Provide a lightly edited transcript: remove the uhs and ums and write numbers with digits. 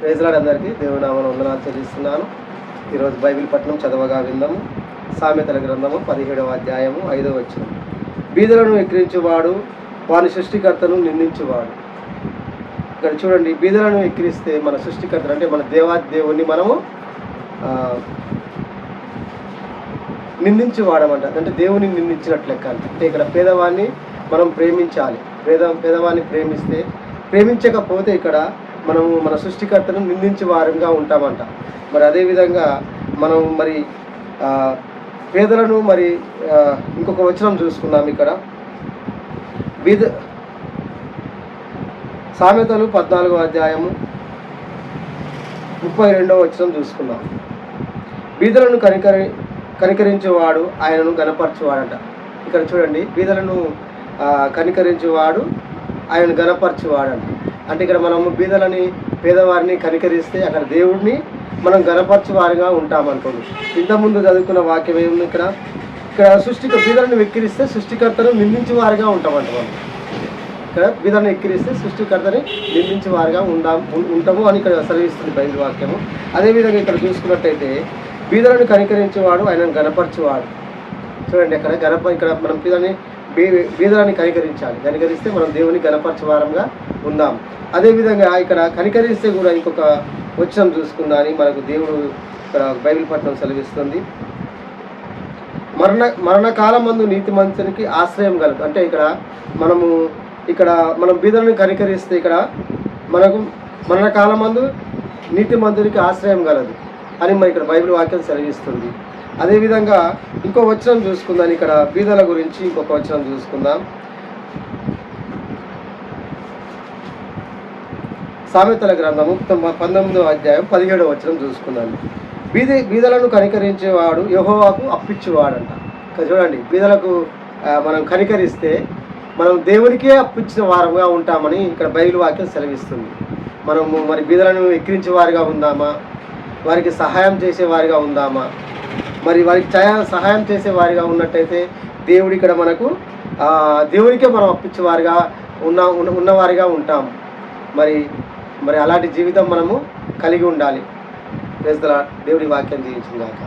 Praise lord అందరికీ దేవుని నామమున వందనాలు చెల్లిస్తున్నాను. ఈరోజు బైబిల్ పట్టణం చదవగా విందాము. సామెతల గ్రంథము 17వ అధ్యాయము 5వ వచనం. బీదలను ఎక్కిరించువాడు వాని సృష్టికర్తను నిందించువాడు. ఇక్కడ చూడండి, బీదలను ఎక్కిరిస్తే మన సృష్టికర్తను అంటే మన దేవుణ్ణి మనము నిందించువాడమంట. అంటే దేవుని నిందించినట్లు లెక్క. అంటే ఇక్కడ పేదవాన్ని మనం ప్రేమించాలి. పేదవాన్ని ప్రేమించకపోతే ఇక్కడ మనము మన సృష్టికర్తను నిందించే వారంగా ఉంటామంట. మరి అదేవిధంగా మనం పేదలను ఇంకొక వచనం చూసుకున్నాం. ఇక్కడ సామెతలు 14వ అధ్యాయము 32వ వచనం చూసుకున్నాం. బీదలను కనికరించేవాడు ఆయనను గణపరచువాడంట. ఇక్కడ చూడండి, బీదలను కనికరించేవాడు ఆయనను గణపరచువాడంట. అంటే ఇక్కడ మనము పేదవారిని కనికరిస్తే అక్కడ దేవుడిని మనం గణపరచు వారిగా ఉంటామనుకోండి. ఇంతకుముందు చదువుకున్న వాక్యం ఏముంది, ఇక్కడ బీదలను వెక్కిరిస్తే సృష్టికర్తను నిందించే వారిగా ఉంటామంట. మనం ఇక్కడ బీదలను ఎక్కిరిస్తే సృష్టికర్తని నిందించే వారిగా ఉంటాము అని ఇక్కడ సెలవిస్తుంది బైబిల్ వాక్యము. అదేవిధంగా ఇక్కడ చూసుకున్నట్టయితే బీదలను కనికరించేవాడు ఆయనను గణపరచువాడు. చూడండి, ఇక్కడ మనం బీదలని కనికరిస్తే మనం దేవుని గణపరచే వారంగా ఉందాం. అదేవిధంగా ఇక్కడ కనికరిస్తే కూడా ఇంకొక వచనం చూసుకుందామని మనకు దేవుడు ఇక్కడ బైబిల్ పట్టణం సెలవిస్తుంది. మరణకాలం మందు నీతిమంతునికి ఆశ్రయం కలదు. అంటే మనం బీదలను కనికరిస్తే ఇక్కడ మనకు మరణకాలం మందు నీతిమంతునికి ఆశ్రయం కలదు అని ఇక్కడ బైబిల్ వాక్యం సెలవిస్తుంది. అదేవిధంగా ఇంకో వచనం చూసుకుందాం. ఇక్కడ బీదల గురించి ఇంకొక వచనం చూసుకుందాం. సామెతల గ్రంథము 19వ అధ్యాయం 17వ వచనం చూసుకుందాం. బీదలను కనికరించేవాడు యెహోవాకు అప్పిచ్చేవాడంట. ఇక్కడ చూడండి, బీదలకు మనం కనికరిస్తే మనం దేవునికే అప్పిచ్చిన వారంగా ఉంటామని ఇక్కడ బైబిల్ వాక్యం సెలవిస్తుంది. మనము బీదలను ఎక్కిరించే వారిగా ఉందామా, వారికి సహాయం చేసే వారిగా ఉందామా? వారికి సహాయం చేసే వారిగా ఉన్నట్టయితే దేవుడు ఇక్కడ మనకు దేవునికే మనం అప్పించే వారిగా ఉన్నవారిగా ఉంటాం. మరి అలాంటి జీవితం మనము కలిగి ఉండాలి. దేవుడి వాక్యం జీవించుగాక.